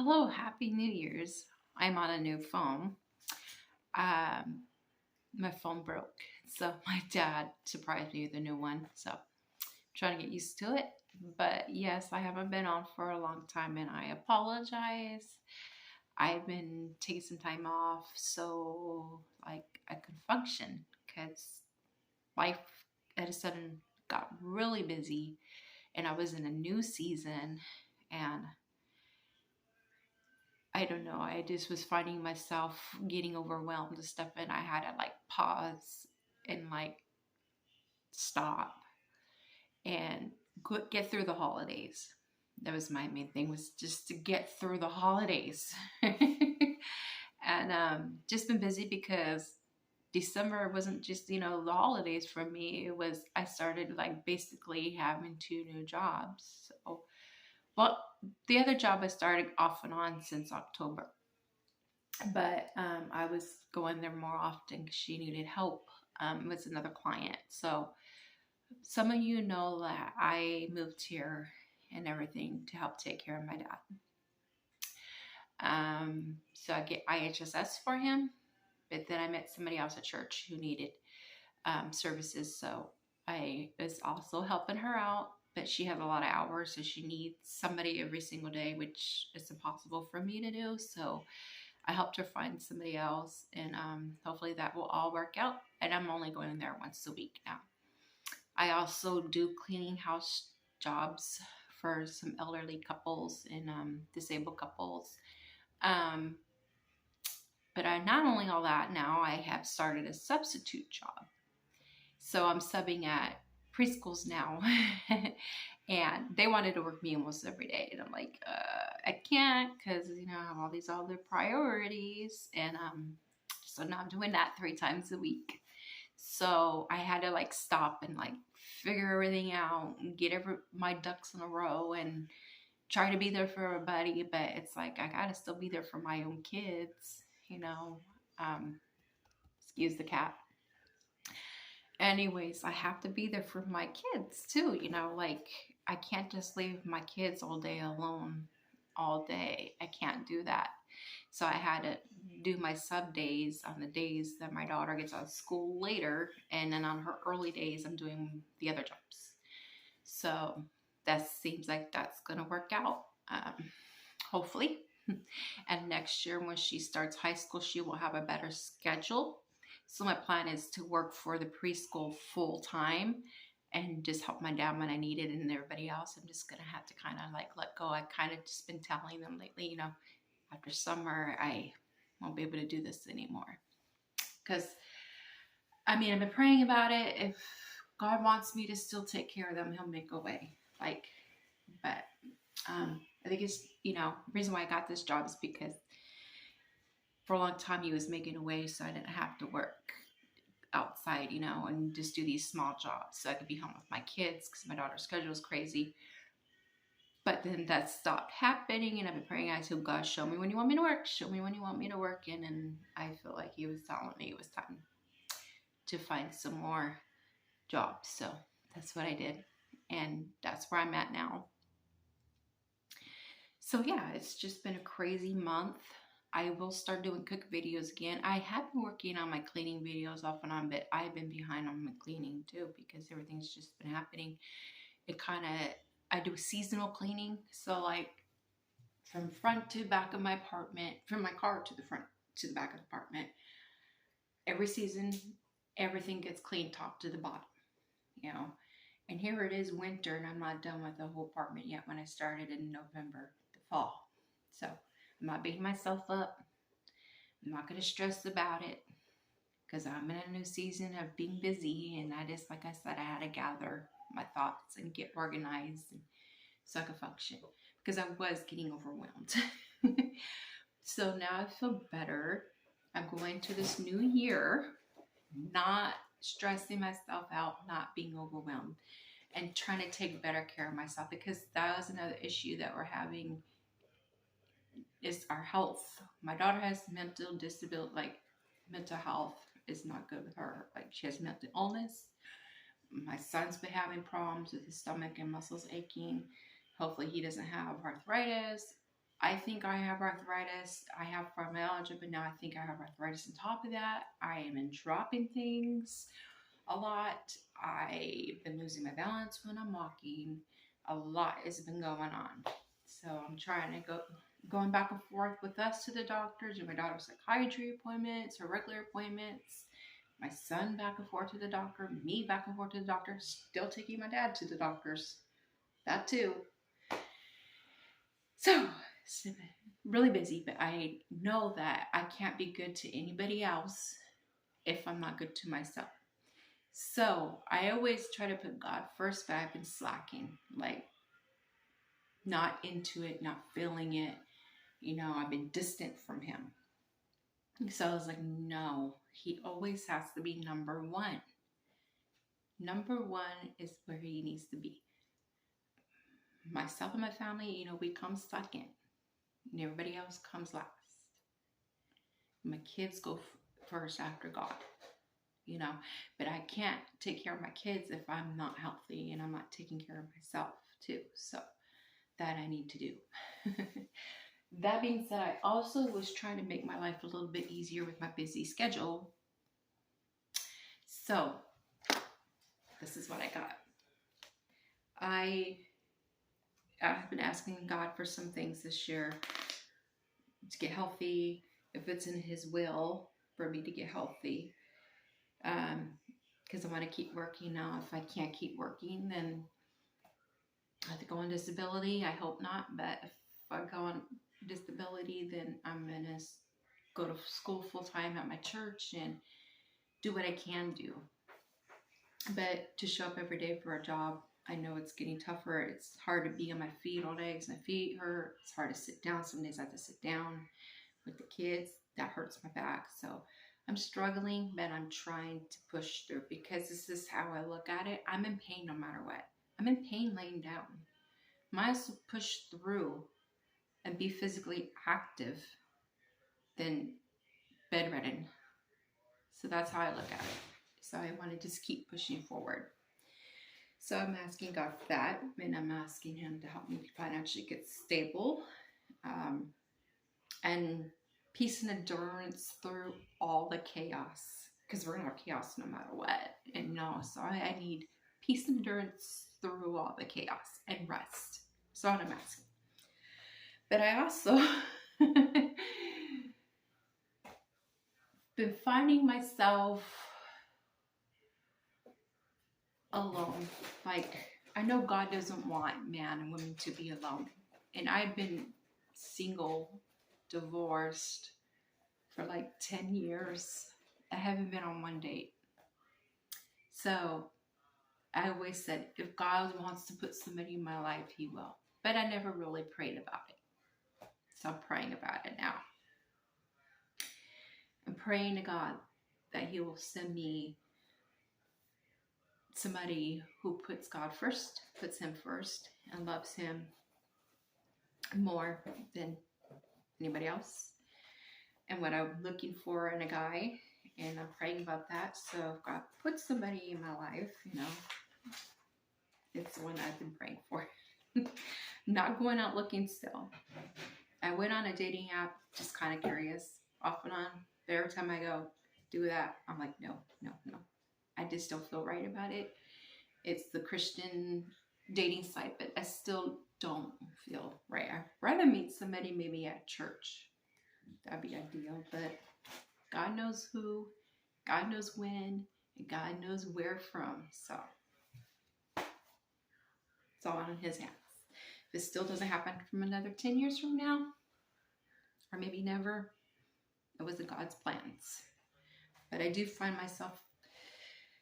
Hello, Happy New Year's. I'm on a new phone. Um, my phone broke, so my dad surprised me with a new one. So trying to get used to it. But yes, I haven't been on for a long time, and I apologize. I've been taking some time off so like I could function because life at a sudden got really busy, and I was in a new season, and I don't know. I just was finding myself getting overwhelmed and stuff, and I had to like pause and like stop and get through the holidays. That was my main thing, was just to get through the holidays. And just been busy because December wasn't just, the holidays for me. It was, I started like basically having two new jobs. So, well, the other job I started off and on since October. But I was going there more often because she needed help with another client. So some of you know that I moved here and everything to help take care of my dad. So I get IHSS for him, but then I met somebody else at church who needed services. So I was also helping her out, but she has a lot of hours, so she needs somebody every single day, which is impossible for me to do. So I helped her find somebody else, and hopefully that will all work out. And I'm only going there once a week now. I also do cleaning house jobs for some elderly couples and disabled couples. Um, but I not only all that, now I have started a substitute job. So I'm subbing at preschools now. And they wanted to work me almost every day. And I'm like, I can't because, I have all these other priorities. And so now I'm doing that 3 times a week. So I had to like stop and like figure everything out and get my ducks in a row and try to be there for everybody. But it's like, I got to still be there for my own kids, you know. Um, Excuse the cat. Anyways, I have to be there for my kids too, like I can't just leave my kids all day alone all day. I can't do that. So I had to do my sub days on the days that my daughter gets out of school later, and then on her early days I'm doing the other jobs. So that seems like that's going to work out, hopefully. And next year when she starts high school, she will have a better schedule. So my plan is to work for the preschool full time and just help my dad when I need it, and everybody else I'm just gonna have to kind of like let go. I kind of just been telling them lately, after summer I won't be able to do this anymore. Because I've been praying about it. If God wants me to still take care of them, He'll make a way. But I think it's, reason why I got this job is because for a long time He was making a way so I didn't have to work outside, and just do these small jobs so I could be home with my kids because my daughter's schedule is crazy. But then that stopped happening, and I've been praying, I said, God, show me when you want me to work. Show me when you want me to work. And I feel like He was telling me it was time to find some more jobs. So that's what I did. And that's where I'm at now. So yeah, it's just been a crazy month. I will start doing cook videos again. I have been working on my cleaning videos off and on, but I've been behind on my cleaning too because everything's just been happening. I do seasonal cleaning. So like from front to back of my apartment, from my car to the front to the back of the apartment, every season, everything gets cleaned top to the bottom, you know. And here it is winter, and I'm not done with the whole apartment yet when I started in November, the fall. So I'm not beating myself up. I'm not going to stress about it because I'm in a new season of being busy. And I just, like I said, I had to gather my thoughts and get organized and so I could function because I was getting overwhelmed. So now I feel better. I'm going to this new year, not stressing myself out, not being overwhelmed, and trying to take better care of myself because that was another issue that we're having is our health. My daughter has mental disability, like mental health is not good with her. Like she has mental illness. My son's been having problems with his stomach and muscles aching. Hopefully he doesn't have arthritis. I think I have arthritis. I have fibromyalgia, but now I think I have arthritis on top of that. I am in dropping things a lot. I've been losing my balance when I'm walking. A lot has been going on. So I'm trying to going back and forth with us to the doctors and my daughter's psychiatry appointments, her regular appointments, my son back and forth to the doctor, me back and forth to the doctor, still taking my dad to the doctors. That too. So, it's really busy, but I know that I can't be good to anybody else if I'm not good to myself. So I always try to put God first, but I've been slacking, like not into it, not feeling it. I've been distant from him. So I was like, no, he always has to be number one. Number one is where he needs to be. Myself and my family, we come second, and everybody else comes last. My kids go first after God, but I can't take care of my kids if I'm not healthy and I'm not taking care of myself too. So that I need to do. That being said, I also was trying to make my life a little bit easier with my busy schedule. So this is what I got. I've been asking God for some things this year to get healthy, if it's in his will for me to get healthy. Because I want to keep working now. If I can't keep working, then I have to go on disability. I hope not, but if I go on disability, then I'm going to go to school full time at my church and do what I can do. But to show up every day for a job, I know it's getting tougher. It's hard to be on my feet all day because my feet hurt. It's hard to sit down. Some days I have to sit down with the kids. That hurts my back. So I'm struggling, but I'm trying to push through because this is how I look at it. I'm in pain no matter what. I'm in pain laying down. Might as well push through and be physically active than bedridden. So that's how I look at it. So I want to just keep pushing forward. So I'm asking God for that, and I'm asking him to help me financially get stable, and peace and endurance through all the chaos, because we're gonna have chaos no matter what. And so I need peace and endurance through all the chaos and rest. So what I'm asking. But I also been finding myself alone. Like, I know God doesn't want man and women to be alone. And I've been single, divorced for like 10 years. I haven't been on one date. So I always said, if God wants to put somebody in my life, he will. But I never really prayed about it. So I'm praying about it now. I'm praying to God that he will send me somebody who puts God first, puts him first, and loves him more than anybody else. And what I'm looking for in a guy, and I'm praying about that. So if God puts somebody in my life, it's the one I've been praying for. Not going out looking still. I went on a dating app, just kind of curious, off and on. But every time I go do that, I'm like, no. I just don't feel right about it. It's the Christian dating site, but I still don't feel right. I'd rather meet somebody maybe at church. That'd be ideal. But God knows who, God knows when, and God knows where from. So it's all in his hands. If it still doesn't happen from another 10 years from now, or maybe never, it wasn't God's plans. But I do find myself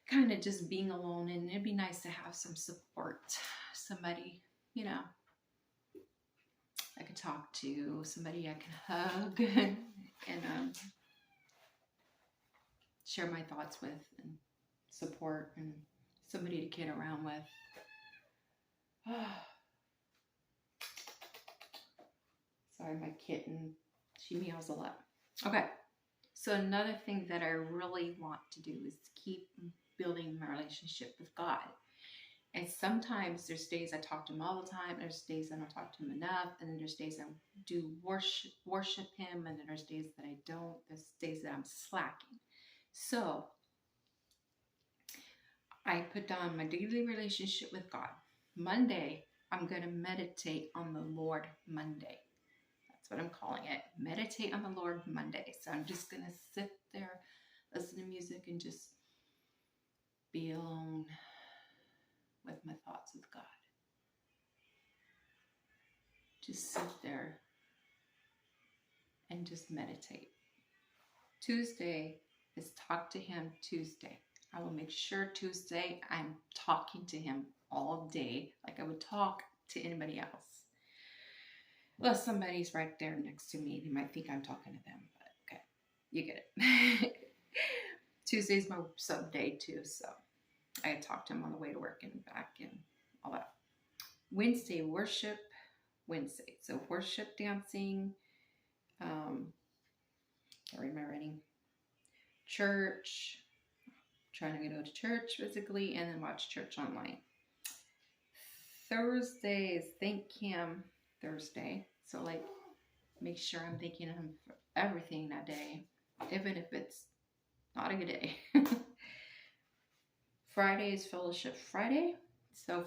kind of just being alone, and it'd be nice to have some support. Somebody, I could talk to, somebody I can hug and share my thoughts with, and support, and somebody to kid around with. Sorry, my kitten, she meows a lot. Okay, so another thing that I really want to do is keep building my relationship with God. And sometimes there's days I talk to him all the time. There's days I don't talk to him enough. And then there's days I do worship him. And then there's days that I don't. There's days that I'm slacking. So I put down my daily relationship with God. Monday, I'm going to meditate on the Lord Monday. That's what I'm calling it. Meditate on the Lord Monday. So I'm just going to sit there, listen to music, and just be alone with my thoughts with God. Just sit there and just meditate. Tuesday is Talk to Him Tuesday. I will make sure Tuesday I'm talking to Him all day like I would talk to anybody else. Unless somebody's right there next to me, they might think I'm talking to them, but okay, you get it. Tuesday's my sub day too, so I talk to him on the way to work and back and all that. Wednesday, worship Wednesday. So worship, dancing, can't read my writing. Church, trying to go to church physically and then watch church online. Thursday is Thank Him Thursday. So like make sure I'm thanking Him for everything that day, even if it's not a good day. Friday is Fellowship Friday. So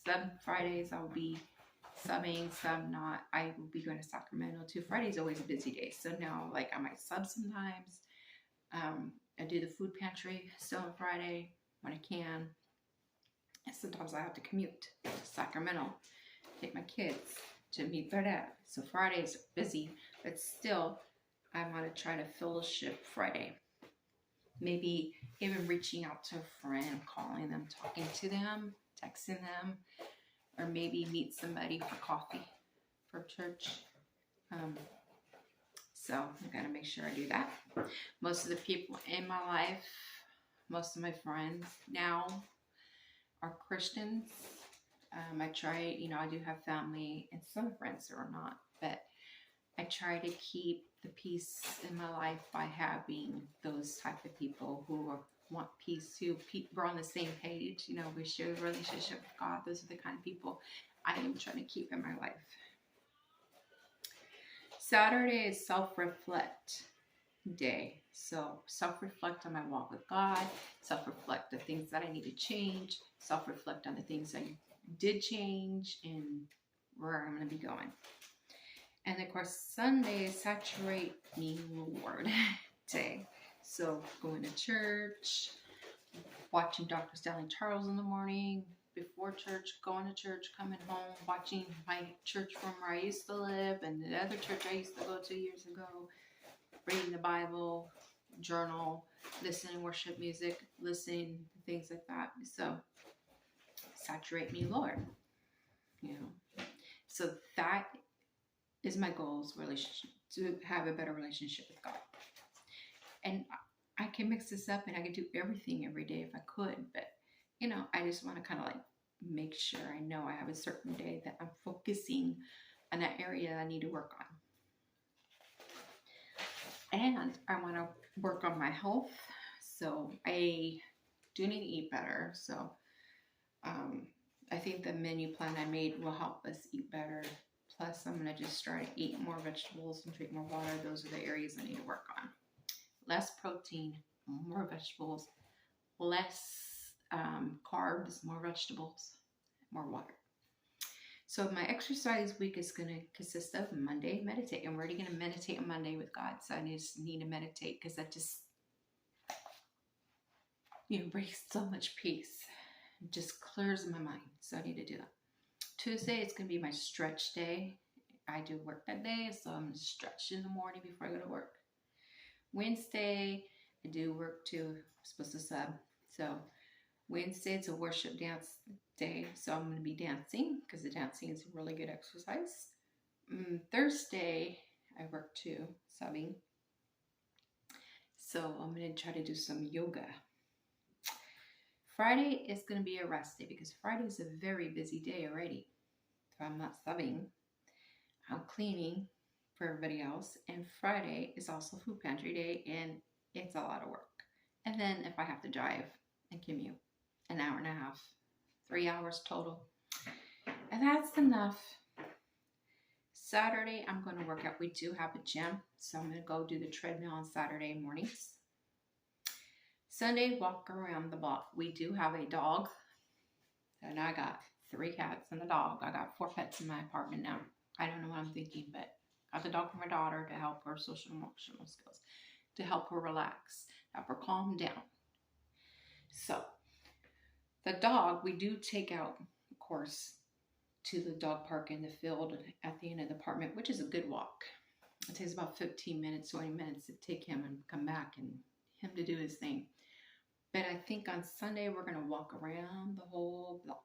some Fridays I'll be subbing, some not. I will be going to Sacramento too. Friday's always a busy day. So now like I might sub sometimes. I do the food pantry still on Friday when I can. And sometimes I have to commute to Sacramento, take my kids to meet their dad. So Fridays are busy, but still I want to try to Fellowship Friday. Maybe even reaching out to a friend, calling them, talking to them, texting them, or maybe meet somebody for coffee for church. So I gotta make sure I do that. Most of the people in my life, most of my friends now are Christians. I try, I do have family and some friends who are not, but I try to keep the peace in my life by having those type of people who want peace, who we're on the same page. We share a relationship with God. Those are the kind of people I am trying to keep in my life. Saturday is self-reflect day. So self-reflect on my walk with God, self-reflect the things that I need to change, self-reflect on the things I did change and where I'm going to be going. And of course, Sunday is Saturate Me Lord day. So going to church, watching Dr. Stanley Charles in the morning, before church, going to church, coming home, watching my church from where I used to live and the other church I used to go to years ago, reading the Bible, journal, listening to worship music, listening to things like that. So saturate me, Lord. So that is my goals, relationship, to have a better relationship with God. And I can mix this up and I can do everything every day if I could, but I just want to kind of like make sure I know I have a certain day that I'm focusing on that area I need to work on. And I want to work on my health. So I do need to eat better. So I think the menu plan I made will help us eat better. Plus, I'm going to just try to eat more vegetables and drink more water. Those are the areas I need to work on. Less protein, more vegetables, less carbs, more vegetables, more water. So my exercise week is going to consist of Monday, meditate. I'm already going to meditate on Monday with God. So I just need to meditate because that just, brings so much peace. It just clears my mind. So I need to do that. Tuesday, it's going to be my stretch day. I do work that day, so I'm going to stretch in the morning before I go to work. Wednesday, I do work too. I'm supposed to sub. So Wednesday, it's a worship dance day, so I'm going to be dancing because the dancing is a really good exercise. Thursday, I work too, subbing. So I'm going to try to do some yoga. Friday is going to be a rest day because Friday is a very busy day already. So I'm not subbing. I'm cleaning for everybody else. And Friday is also food pantry day and it's a lot of work. And then if I have to drive and commute an hour and a half, 3 hours total. And that's enough. Saturday, I'm going to work out. We do have a gym, so I'm going to go do the treadmill on Saturday mornings. Sunday, walk around the block. We do have a dog, and I got 3 cats and a dog. I got 4 pets in my apartment now. I don't know what I'm thinking, but I got the dog for my daughter to help her social emotional skills, to help her relax, help her calm down. So the dog, we do take out, of course, to the dog park in the field at the end of the apartment, which is a good walk. It takes about 15 minutes, 20 minutes to take him and come back and him to do his thing. But I think on Sunday, we're going to walk around the whole block.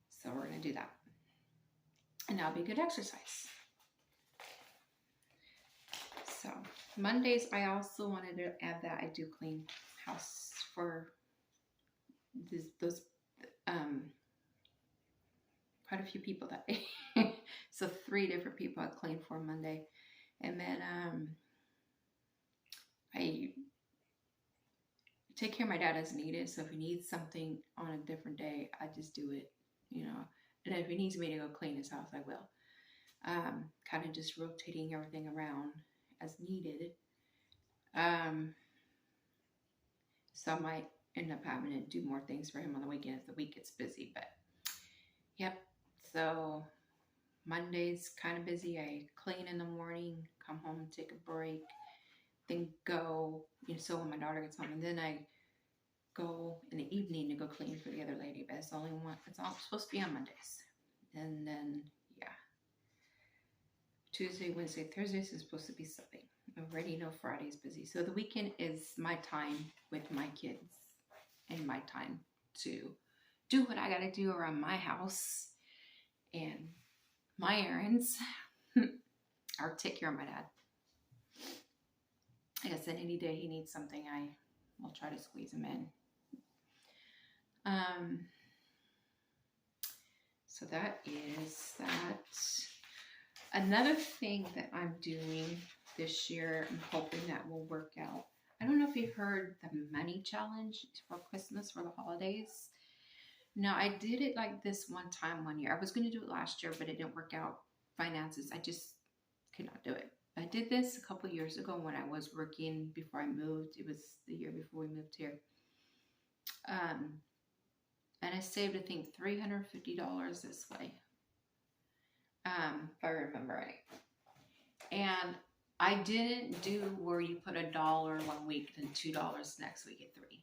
So we're going to do that. And that'll be good exercise. So Mondays, I also wanted to add that I do clean house for those quite a few people that day. So 3 different people I cleaned for Monday. And then I take care of my dad as needed. So if he needs something on a different day, I just do it, you know. And if he needs me to go clean his house, I will. Kind of just rotating everything around as needed. So I might end up having to do more things for him on the weekend if the week gets busy. But yep. So Monday's kind of busy. I clean in the morning, come home, take a break, then go, you know, so when my daughter gets home, and then I go in the evening to go clean for the other lady. But it's only one, it's all supposed to be on Mondays. And then, yeah, Tuesday, Wednesday, Thursdays is supposed to be something. I already know Friday's busy. So the weekend is my time with my kids and my time to do what I got to do around my house and my errands, or take care of my dad. Like I said, any day he needs something, I will try to squeeze him in. So that is that. Another thing that I'm doing this year, I'm hoping that will work out. I don't know if you've heard the money challenge for Christmas, for the holidays. Now, I did it like this one time, one year. I was going to do it last year, but it didn't work out. Finances, I just could not do it. I did this a couple years ago when I was working before I moved. It was the year before we moved here. And I saved, I think, $350 this way. If I remember right. And I didn't do where you put $1 one week and $2 next week at $3.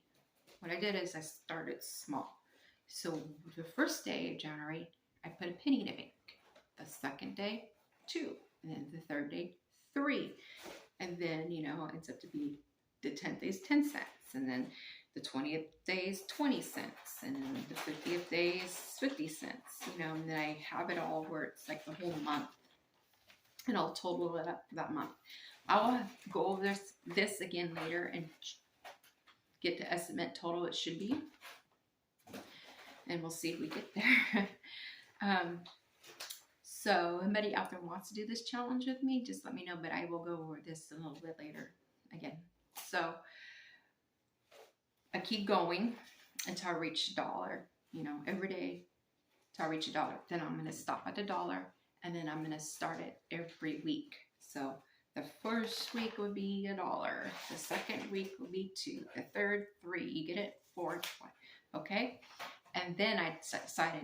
What I did is I started small. So the first day of January, I put a penny in the bank. The second day, 2. And then the third day, 3. And then, you know, it ends up to be the 10th day is 10 cents. And then the 20th day is 20 cents. And then the 50th day is 50 cents. You know, and then I have it all where it's like the whole month. And I'll total it up for that month. I'll go over this again later and get the estimate total it should be. And we'll see if we get there. So anybody out there wants to do this challenge with me, just let me know. But I will go over this a little bit later again. So I keep going until I reach $1, you know, every day until I reach $1. Then I'm going to stop at $1, and then I'm going to start it every week. So the first week would be $1. The second week will be 2. The third, 3. You get it? 4, 20. Okay? And then I decided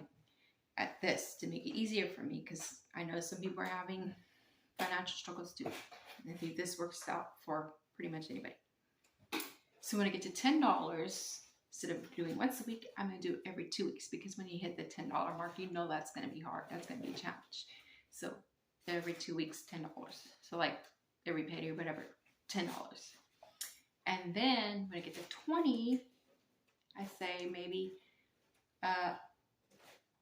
at this to make it easier for me, because I know some people are having financial struggles too. And I think this works out for pretty much anybody. So when I get to $10, instead of doing once a week, I'm going to do it every 2 weeks, because when you hit the $10 mark, you know that's going to be hard. That's going to be a challenge. So every 2 weeks, $10. So like every penny or whatever, $10. And then when I get to 20, I say maybe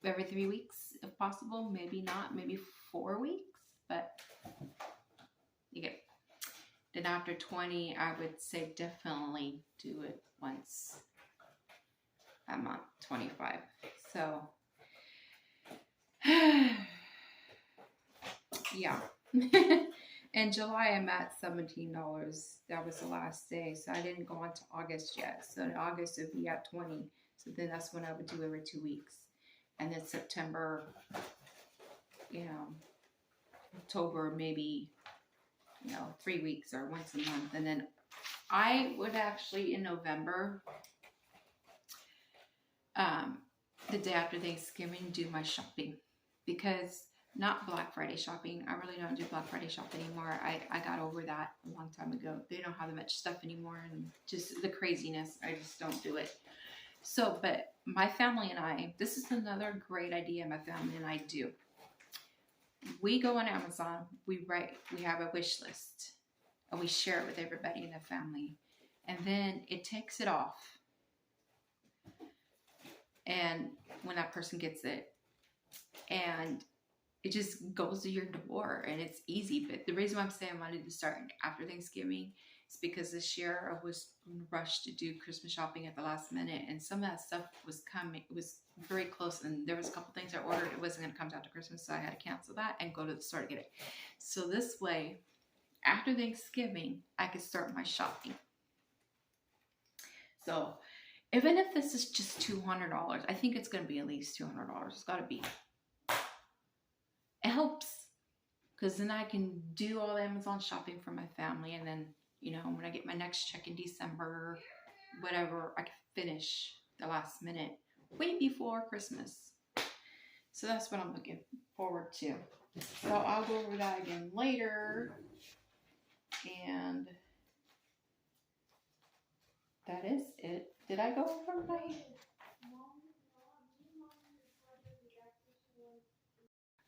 every 3 weeks if possible. Maybe not, maybe 4 weeks, but you get it. Then after 20, I would say definitely do it once a month, 25. So, yeah. In July, I'm at $17. That was the last day. So I didn't go on to August yet. So in August, it'd be at 20. So then that's when I would do every 2 weeks. And then September, you know, October, maybe, 3 weeks or once a month. And then I would actually in November, the day after Thanksgiving, do my shopping, because not Black Friday shopping. I really don't do Black Friday shopping anymore. I got over that a long time ago. They don't have that much stuff anymore, and just the craziness. I just don't do it. So, but my family and I, this is another great idea my family and I do. We go on Amazon, we have a wish list, and we share it with everybody in the family. And then it takes it off. And when that person gets it, and it just goes to your door, and it's easy. But the reason why I'm saying I wanted to start after Thanksgiving is because this year I was rushed to do Christmas shopping at the last minute, and some of that stuff was coming. It was very close, and there was a couple things I ordered. It wasn't going to come down to Christmas, so I had to cancel that and go to the store to get it. So this way, after Thanksgiving, I could start my shopping. So even if this is just $200, I think it's going to be at least $200. It's got to be. It helps, because then I can do all the Amazon shopping for my family, and then, when I get my next check in December, whatever, I can finish the last minute way before Christmas. So that's what I'm looking forward to. So I'll go over that again later, and that is it. Did I go over my...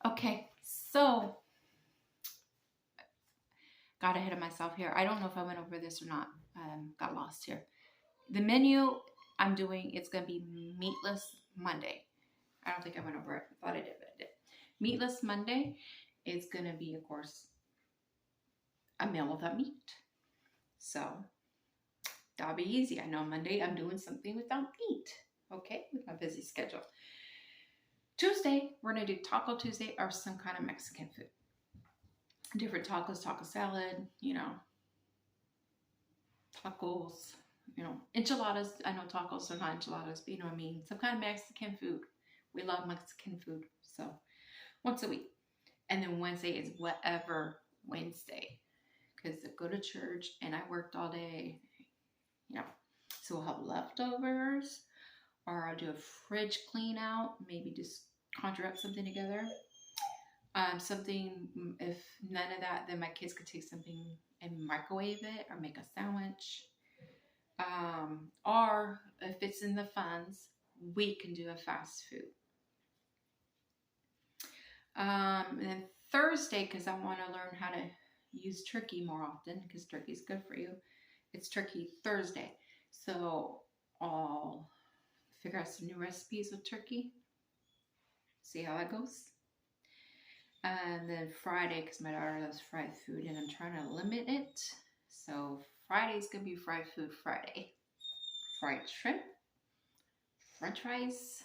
Okay, so got ahead of myself here. I don't know if I went over this or not. Got lost here. The menu I'm doing, it's going to be Meatless Monday. I don't think I went over it. I thought I did, but I did. Meatless Monday is going to be, of course, a meal without meat. So that'll be easy. I know Monday I'm doing something without meat. Okay, with my busy schedule. Tuesday, we're going to do Taco Tuesday or some kind of Mexican food. Different tacos, taco salad, tacos, enchiladas. I know tacos are not enchiladas, but you know what I mean. Some kind of Mexican food. We love Mexican food. So once a week. And then Wednesday is whatever Wednesday, because I go to church and I worked all day. So we'll have leftovers, or I'll do a fridge clean out, maybe just conjure up something together. Something, if none of that, then my kids could take something and microwave it or make a sandwich. Or if it's in the funds, we can do a fast food. And then Thursday, because I want to learn how to use turkey more often, because turkey is good for you. It's Turkey Thursday. So I'll figure out some new recipes with turkey. See how that goes. And then Friday, because my daughter loves fried food, and I'm trying to limit it. So Friday's going to be fried food Friday. Fried shrimp, french fries,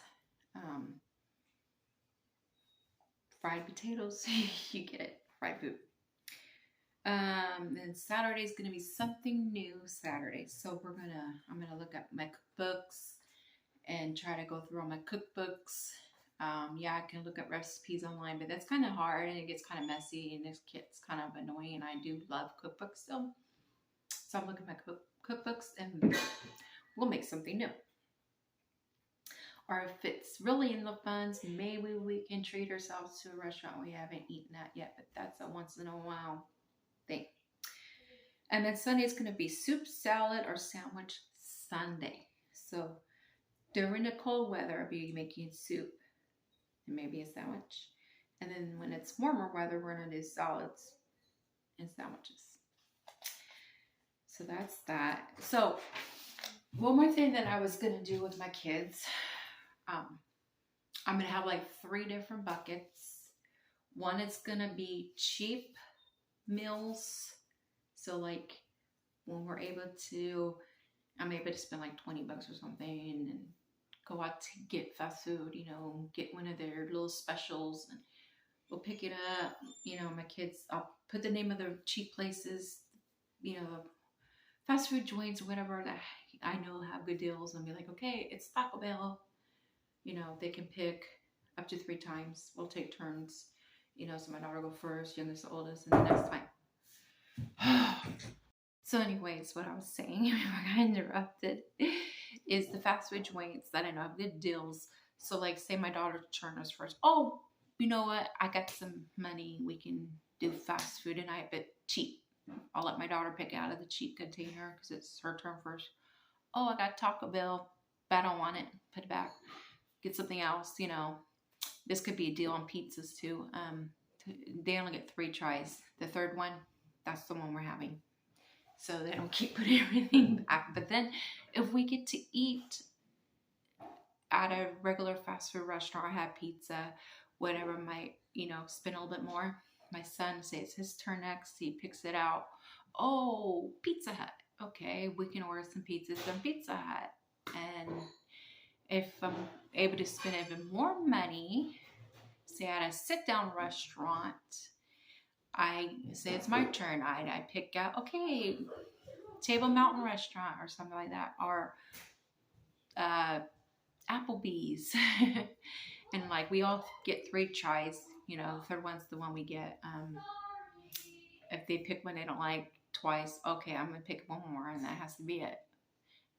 fried potatoes. You get it. Fried food. Then Saturday's going to be something new Saturday. So I'm going to look at my cookbooks and try to go through all my cookbooks. I can look at recipes online, but that's kind of hard, and it gets kind of messy, and this gets kind of annoying, and I do love cookbooks still. So I'm looking at my cookbooks, and we'll make something new. Or if it's really in the funds, maybe we can treat ourselves to a restaurant we haven't eaten at yet, but that's a once in a while thing. And then Sunday is going to be soup, salad, or sandwich Sunday. So during the cold weather, I'll be making soup and maybe a sandwich. And then when it's warmer weather, we're going to do salads and sandwiches. So that's that. So one more thing that I was going to do with my kids, I'm going to have like 3 different buckets. One is going to be cheap meals. So like when I'm able to spend like $20 or something and go out to get fast food, get one of their little specials, and we'll pick it up. My kids, I'll put the name of the cheap places, fast food joints or whatever that, I know have good deals and be like, okay, it's Taco Bell. You know, they can pick up to 3 times. We'll take turns. You know, so my daughter go first, youngest, oldest, and the next time. So, anyways, what I was saying before I got interrupted is the fast food joints that I know have good deals. So, like, say my daughter turn us first. Oh, you know what? I got some money. We can do fast food tonight, but cheap. I'll let my daughter pick out of the cheap container because it's her turn first. Oh, I got Taco Bell, but I don't want it. Put it back. Get something else. You know, this could be a deal on pizzas too. They only get 3 tries. The third one, that's the one we're having. So they don't keep putting everything back. But then if we get to eat at a regular fast food restaurant, have pizza, whatever, might, you know, spend a little bit more. My son says it's his turn next. He picks it out. Oh, Pizza Hut. Okay, we can order some pizzas from Pizza Hut. And if I'm able to spend even more money, say at a sit-down restaurant, I say it's my turn. I pick out, okay, Table Mountain Restaurant or something like that, or Applebee's. And like we all get 3 tries, you know, the third one's the one we get. If they pick one they don't like twice, okay, I'm gonna pick one more and that has to be it.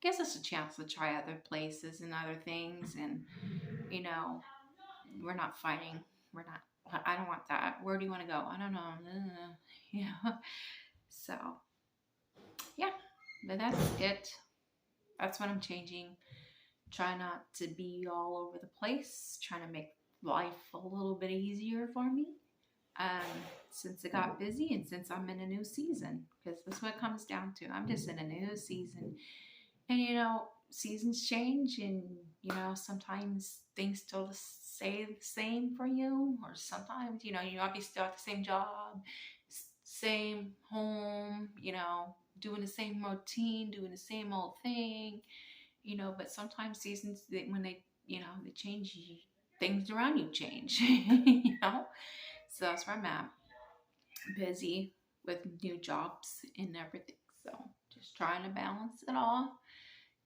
Gives us a chance to try other places and other things, and you know, we're not fighting. We're not, I don't want that. Where do you want to go? I don't know. Yeah. So yeah, but that's it. That's what I'm changing. Try not to be all over the place. Trying to make life a little bit easier for me. Since it got busy and since I'm in a new season, because that's what it comes down to. I'm just in a new season. And you know, seasons change, and you know, sometimes things still stay the same for you, or sometimes, you know, you might be still at the same job, same home, you know, doing the same routine, doing the same old thing, you know, but sometimes seasons, when they, you know, they change, things around you change, you know. So that's where I'm at, busy with new jobs and everything. So just trying to balance it all.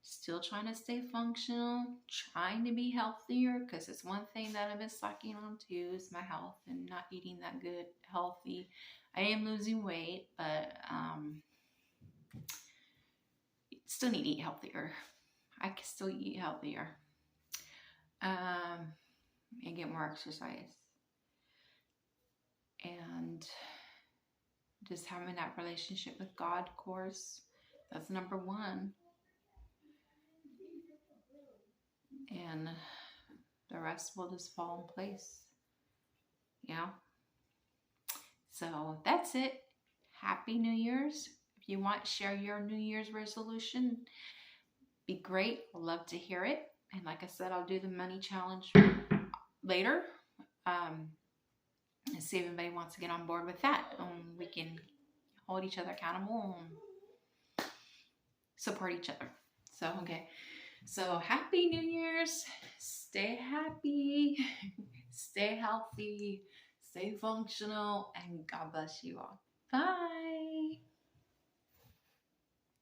Still trying to stay functional, trying to be healthier, because it's one thing that I've been slacking on too is my health and not eating that good, healthy. I am losing weight, but still need to eat healthier. I can still eat healthier, and get more exercise, and just having that relationship with God, of course. That's number one. And the rest will just fall in place. Yeah. So that's it. Happy New Year's. If you want to share your New Year's resolution, be great. I'd love to hear it. And like I said, I'll do the money challenge later. And see if anybody wants to get on board with that. We can hold each other accountable and support each other. So, okay. So, Happy New Year's. Stay happy. Stay healthy. Stay functional. And God bless you all. Bye.